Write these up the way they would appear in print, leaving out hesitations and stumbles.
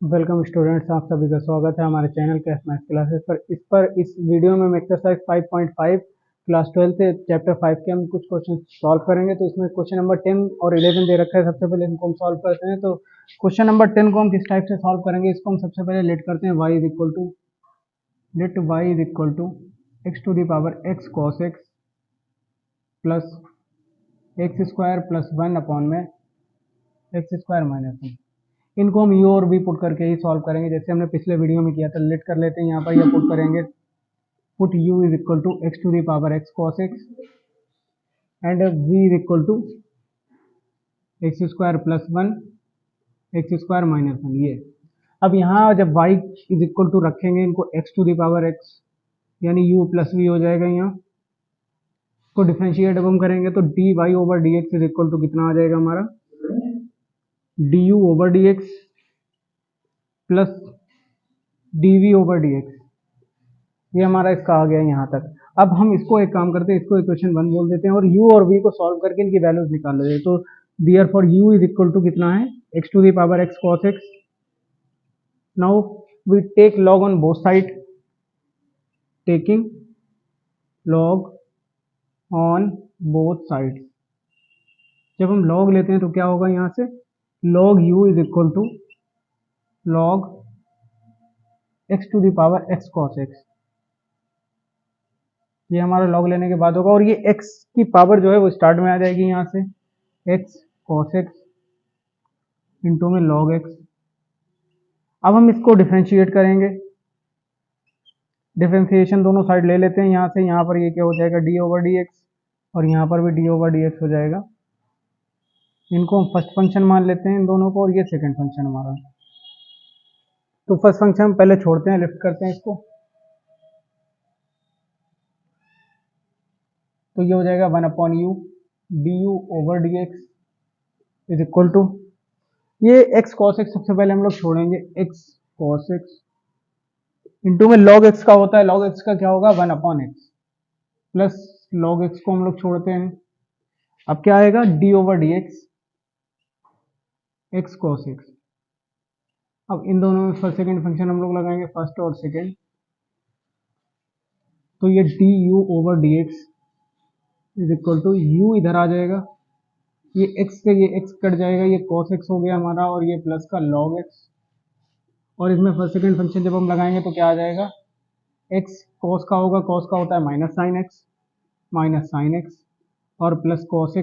Welcome students, आप सभी का स्वागत है हमारे चैनल कैश मैथ क्लासेस पर। इस वीडियो में हम एक्सरसाइज 5.5 क्लास 12 से चैप्टर 5 के हम कुछ क्वेश्चन सॉल्व करेंगे। तो इसमें क्वेश्चन नंबर 10 और 11 दे रखा है। सबसे पहले इनको हम सॉल्व करते हैं। तो क्वेश्चन नंबर 10 को हम किस टाइप से सॉल्व करेंगे, इसको हम सबसे पहले लेट करते हैं। y is equal to x to the power x cos x plus x square plus 1 upon में एक्स स्क्वायर माइनस 1। इनको हम यू और वी पुट करके ही सॉल्व करेंगे, जैसे हमने पिछले वीडियो में किया था। लेट कर लेते हैं, यहाँ पर ये पुट करेंगे। Put u is equal to x to the power x cos x and v is equal to x square plus 1 x square minus 1। ये अब यहाँ जब y इज इक्वल टू रखेंगे इनको x to the power x, यानी u plus v हो जाएगा। यहाँ को डिफ्रेंशिएट अब हम करेंगे तो dy over dx is equal to कितना आ जाएगा हमारा, du over dx plus dv over dx। ये हमारा इसका आ गया यहाँ तक। अब हम इसको एक काम करते हैं, इसको इक्वेशन 1 बोल देते हैं और u और v को सॉल्व करके इनकी वैल्यूज निकाल लेते हैं। तो therefore u is equal to कितना है, x to the power x cos x। Now we take log on both side, taking log on both side. जब हम log लेते हैं तो क्या होगा, यहाँ से log u is equal to log x to the power x cos x। ये हमारा लॉग लेने के बाद होगा और ये x की पावर जो है वो स्टार्ट में आ जाएगी, यहाँ से x cos x इंटू में log x। अब हम इसको डिफ्रेंशिएट करेंगे। डिफ्रेंशिएशन दोनों साइड ले लेते हैं। यहाँ से यहाँ पर ये क्या हो जाएगा, d ओवर डी एक्स, और यहाँ पर भी d ओवर डी एक्स हो जाएगा। इनको हम फर्स्ट फंक्शन मान लेते हैं इन दोनों को, और ये सेकंड फंक्शन हमारा। तो फर्स्ट फंक्शन हम पहले छोड़ते हैं, लिफ्ट करते हैं इसको। तो ये हो जाएगा 1 upon u d u over d x is equal to, ये x cos x सबसे पहले हम लोग छोड़ेंगे, x cos x इंटू में log x का होता है। log x का क्या होगा, 1 upon x plus log x को हम लोग छोड़ते हैं। अब क्या आएगा, d over d x x cos x। अब इन दोनों में फर्स्ट सेकंड फंक्शन हम लोग लगाएंगे, फर्स्ट और सेकंड। तो ये d u over d x is equal to u इधर आ जाएगा, ये x से ये x कट जाएगा, ये cos x हो गया हमारा, और ये प्लस का log x। और इसमें फर्स्ट सेकंड फंक्शन जब हम लगाएंगे तो क्या आ जाएगा, x cos का होगा, cos का होता है माइनस साइन x और प्लस cos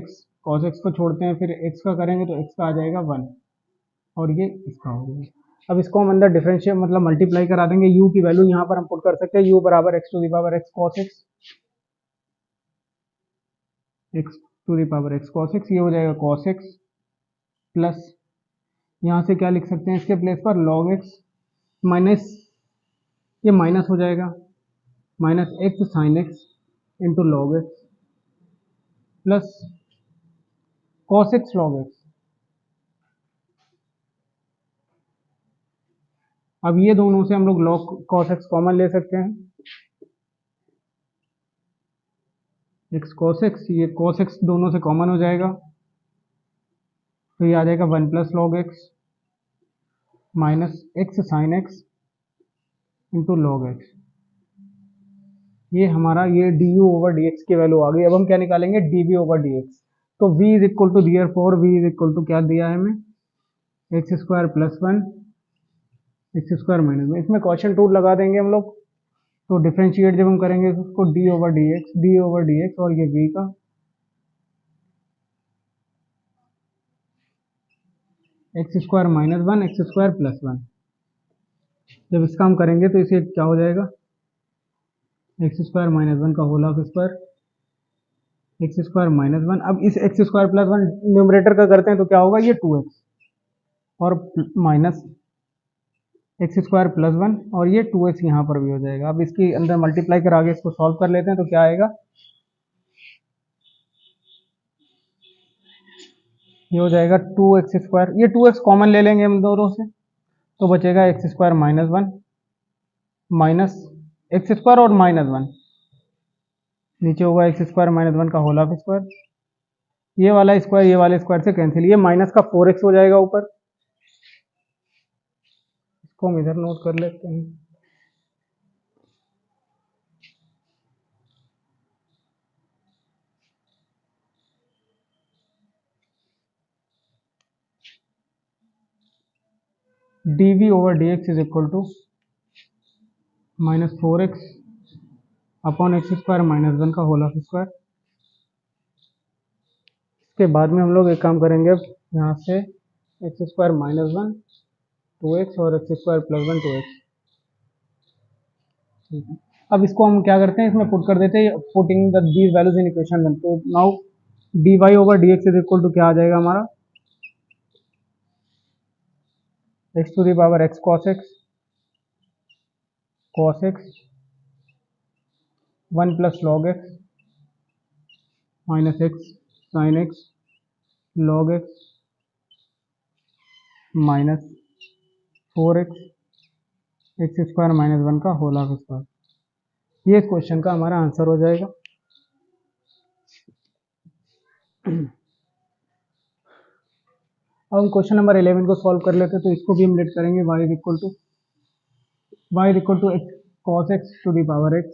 x को छोड़ते हैं, फिर x का करेंगे तो x का आ जाएगा 1 और ये इसका हो गया। अब इसको हम अंदर डिफरेंशिएट मतलब मल्टीप्लाई करा देंगे। u की वैल्यू यहाँ पर हम पुट कर सकते हैं, u बराबर x to the power x cos x, x to the power x cos x, ये हो जाएगा cos x प्लस यहाँ से क्या लिख सकते हैं इसके प्लेस पर, log x माइनस, ये माइनस हो जाएगा, minus x sin x into log x plus cos x log x. अब ये दोनों से हम लोग log cos x कॉमन ले सकते हैं, x cos x, ये cos x दोनों से कॉमन हो जाएगा, तो ये आ जाएगा 1 plus log x minus x sin x into log x. ये हमारा ये d u over d x की वैल्यू आ गई। अब हम क्या निकालेंगे, d v over d x. तो v is equal to therefore v is equal to क्या दिया है हमें, x square plus 1 x square minus में। इसमें क्वेश्चन टूल लगा देंगे हम लोग। तो डिफ्रेंशिएट जब हम करेंगे तो उसको डी ओवर डी एक्स और ये v का x square minus 1 x square plus 1। जब इसका हम करेंगे तो इसे क्या हो जाएगा, एक्स स्क्वायर माइनस 1 का whole of square x square minus 1। अब इस एक्स स्क्वायर प्लस 1 न्यूमरेटर का करते हैं तो क्या होगा, ये 2x और माइनस एक्स स्क्वायर प्लस 1 और ये 2x यहाँ पर भी हो जाएगा। अब इसके अंदर मल्टीप्लाई कर आगे इसको सॉल्व कर लेते हैं तो क्या आएगा, ये हो जाएगा 2x स्क्वायर, ये 2x कॉमन ले लेंगे हम दोनों से, तो बचेगा x square minus 1 minus x square और माइनस 1, नीचे होगा एक्स स्क्वायर माइनस 1 का होल ऑफ स्क्वायर, ये वाला स्क्वायर ये वाले स्क्वायर से कैंसिल, ये माइनस का 4x हो जाएगा ऊपर, इसको हम इधर नोट कर लेते हैं। dv over dx is equal to -4x upon x square -1 का होल स्क्वायर। इसके बाद में हम लोग एक काम करेंगे, अब यहाँ से एक्स स्क्वायर -1 2x और एक्स स्क्वायर +1 2x। ठीक है, अब इसको हम क्या करते हैं, इसमें पुट कर देते हैं, putting these values in equation 1। तो now dy over dx is equal to क्या आ जाएगा हमारा, x to the power x cos x 1 plus log x minus x sin x log x minus 4x x square -1 का whole square. ये question का हमारा answer हो जाएगा। अब हम क्वेश्चन नंबर 11 को सॉल्व कर लेते हैं, तो इसको भी हम लेट करेंगे y is equal to x cos x to the power x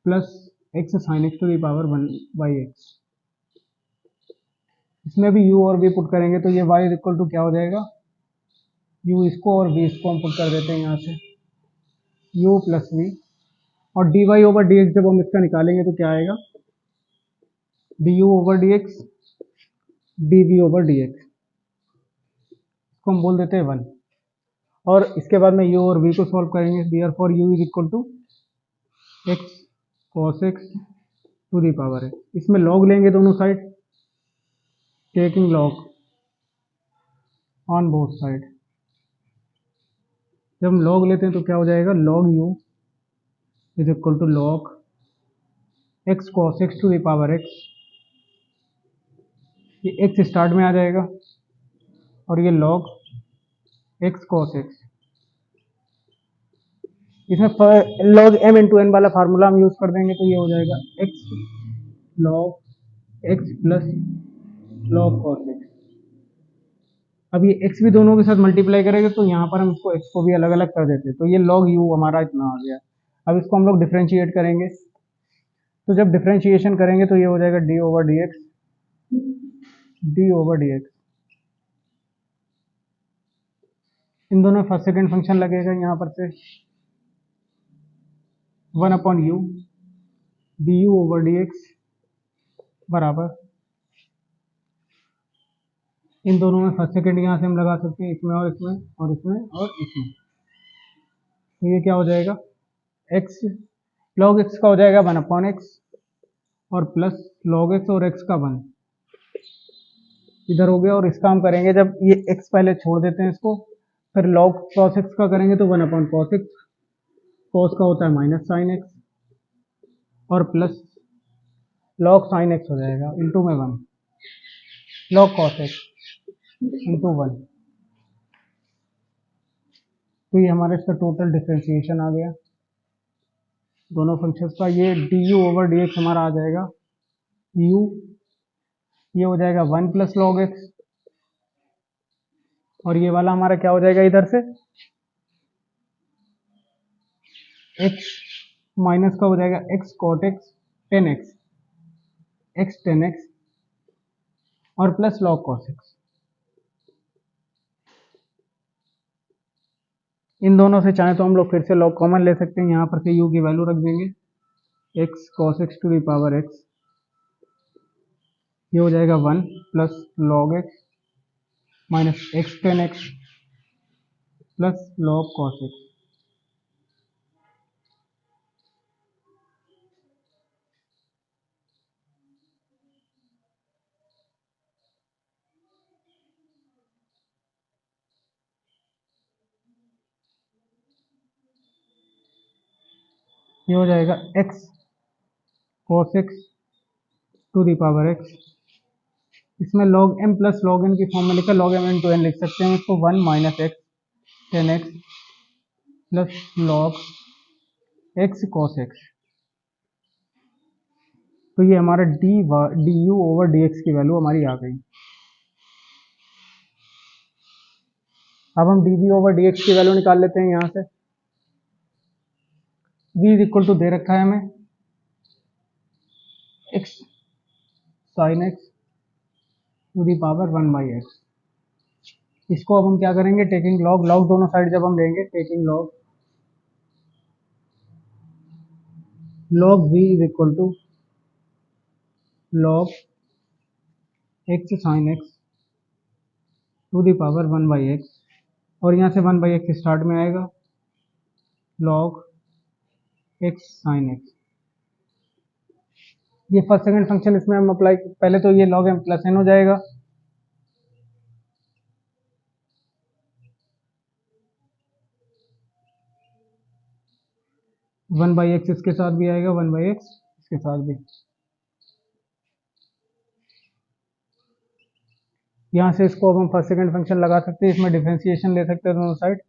plus x sin x to the power 1 by x. इसमें भी u और v पुट करेंगे, तो ये y इज इक्वल टू क्या हो जाएगा, u इसको और v इसको हम पुट कर देते हैं यहाँ से, u प्लस v, और dy ओवर dx जब हम इसका निकालेंगे तो क्या आएगा, du over dx dv over dx, इसको हम बोल देते हैं 1। और इसके बाद में u और v को सॉल्व करेंगे, therefore u is equal to x cos x to the power x. इसमें लॉग लेंगे दोनों side, taking log on both side. जब हम लॉग लेते हैं तो क्या हो जाएगा, log u is equal to log x cos x to the power x, ये एक्स स्टार्ट में आ जाएगा, और ये लॉग एक्स कॉस एक्स। इसमें लॉग m इंटू एन वाला फार्मूला हम यूज कर देंगे, तो ये हो जाएगा x log x plus log cos x. अब ये x भी दोनों के साथ मल्टीप्लाई करेंगे, तो यहाँ पर हम इसको x को भी अलग अलग कर देते हैं, तो ये log u हमारा इतना आ गया। अब इसको हम लोग डिफ्रेंशिएट करेंगे, तो जब डिफ्रेंशिएशन करेंगे तो ये हो जाएगा d ओवर dx। इन दोनों फर्स्ट सेकेंड फंक्शन लगेगा, यहाँ पर से 1 upon u du over dx बराबर, इन दोनों में फर्स्ट सेकेंड यहाँ से हम लगा सकते हैं, इसमें और इसमें और इसमें और इसमें, तो ये क्या हो जाएगा, x log x का हो जाएगा 1 अपॉन एक्स और प्लस log x और x का 1 इधर हो गया। और इसका हम करेंगे, जब ये x पहले छोड़ देते हैं इसको, फिर log cos x का करेंगे तो 1 अपॉन cos x, cos का होता है माइनस साइन x और प्लस log साइन x हो जाएगा इंटू में 1, log cos x इंटू 1। तो ये हमारे इसका टोटल डिफ्रेंशिएशन आ गया दोनों फंक्शंस का। ये du ओवर dx हमारा आ जाएगा u, ये हो जाएगा 1 प्लस लॉग एक्स, और ये वाला हमारा क्या हो जाएगा, इधर से x माइनस का हो जाएगा x cot x 10x x 10x और प्लस log cos x। इन दोनों से चाहे तो हम लोग फिर से log कॉमन ले सकते हैं, यहाँ पर से u की वैल्यू रख देंगे x cos x to the power x, ये हो जाएगा 1 plus log x minus x 10x plus log cos x। ये हो जाएगा x cos x to the power x, इसमें log m प्लस log n की फॉर्म में लिखा, log m इंटू n लिख सकते हैं इसको, 1 minus x 10x plus log x cos x। तो ये हमारा du ओवर dx की वैल्यू हमारी आ गई। अब हम d v over d x की वैल्यू निकाल लेते हैं यहाँ से। v इज इक्वल टू दे रखा है हमें x sin x to the power 1/x। इसको अब हम क्या करेंगे, टेकिंग लॉग, लॉग दोनों साइड जब हम लेंगे, taking log log v is equal to log x sin x to the power 1/x, और यहाँ से 1/x स्टार्ट में आएगा, log x साइन x। ये फर्स्ट सेकंड फंक्शन इसमें हम अप्लाई, पहले तो ये log m प्लस n हो जाएगा, वन बाई एक्स इसके साथ भी आएगा, 1/x इसके साथ भी। यहाँ से इसको अब हम फर्स्ट सेकंड फंक्शन लगा सकते हैं, इसमें डिफरेंशिएशन ले सकते हैं दोनों साइड।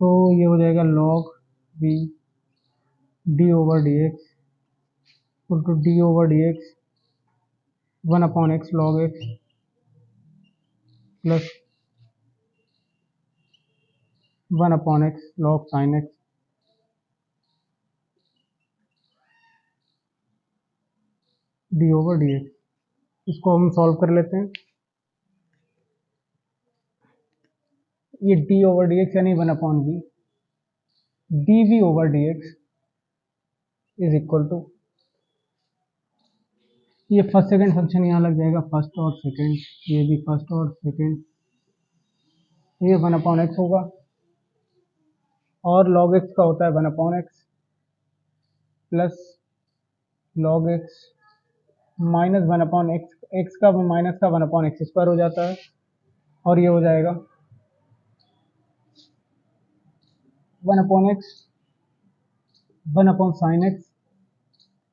तो ये हो जाएगा log v d over d x to d over d x 1/x log x plus 1/x log sin x d over d x. इसको हम सॉल्व कर लेते हैं। ये डी ओवर डी एक्स यानी 1/v, d v over d x is equal to, ये first second function यहाँ लग जाएगा, फर्स्ट और सेकंड, ये भी फर्स्ट और सेकंड, ये 1/x होगा, और log x का होता है 1/x plus log x minus 1/x, x का माइनस का 1/x स्क्वायर हो जाता है, और ये हो जाएगा 1/x 1/sin x,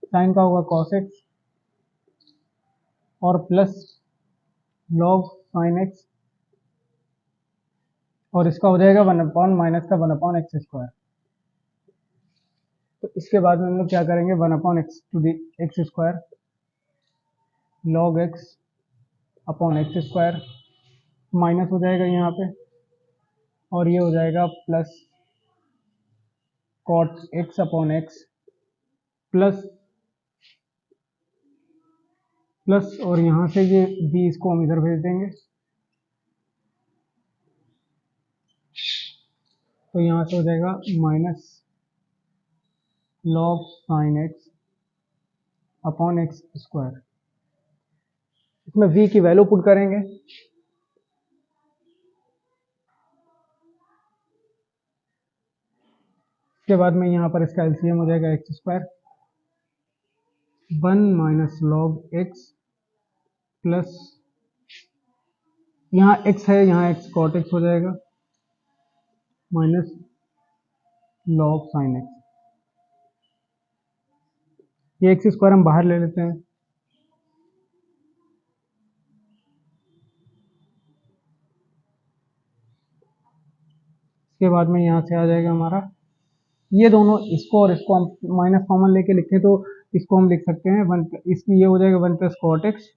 साइन का होगा cos x, और प्लस log sin x, और इसका हो जाएगा 1/ माइनस का 1/x स्क्वायर। तो इसके बाद में हम लोग क्या करेंगे, 1/x to the x square log x upon x square minus हो जाएगा यहाँ पे, और ये हो जाएगा plus cot x upon x plus plus, और यहाँ से ये b इसको हम इधर भेज देंगे, तो यहाँ से हो जाएगा minus log sin x upon x square. इसमें v की वैल्यू पुट करेंगे, इसके बाद में यहाँ पर इसका एलसीएम हो जाएगा x square 1 minus log x plus, यहाँ x है, यहाँ x cot x हो जाएगा, माइनस log sin x। ये एक्स स्क्वायर हम बाहर ले लेते हैं, इसके बाद में यहाँ से आ जाएगा हमारा, ये दोनों, इसको और इसको हम माइनस कॉमन लेके लिखें तो इसको हम लिख सकते हैं वन, इसकी ये हो जाएगा 1 प्लस कॉट एक्स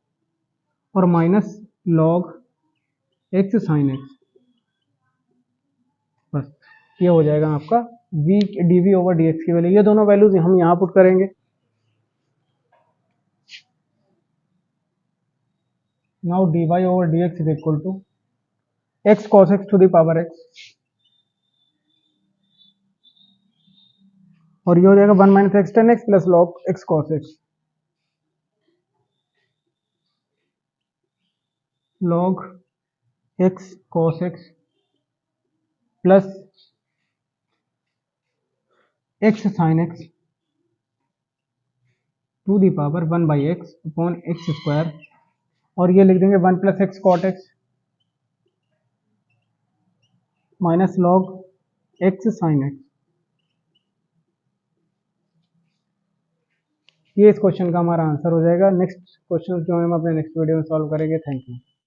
और minus log x sin x, बस ये हो जाएगा आपका v d v over d x की वैल्यू। ये दोनों वैल्यूज हम यहाँ पुट करेंगे। Now d y over d x is equal to x cos x to the power x, और ये हो जाएगा 1 minus x ten x plus log x cos x, log x cos x plus x sin x to the power 1/x upon x square, और ये लिख देंगे 1 plus x cot x minus log x sin x. ये इस question का हमारा answer हो जाएगा। नेक्स्ट क्वेश्चन जो हम अपने नेक्स्ट वीडियो में सॉल्व करेंगे। Thank you.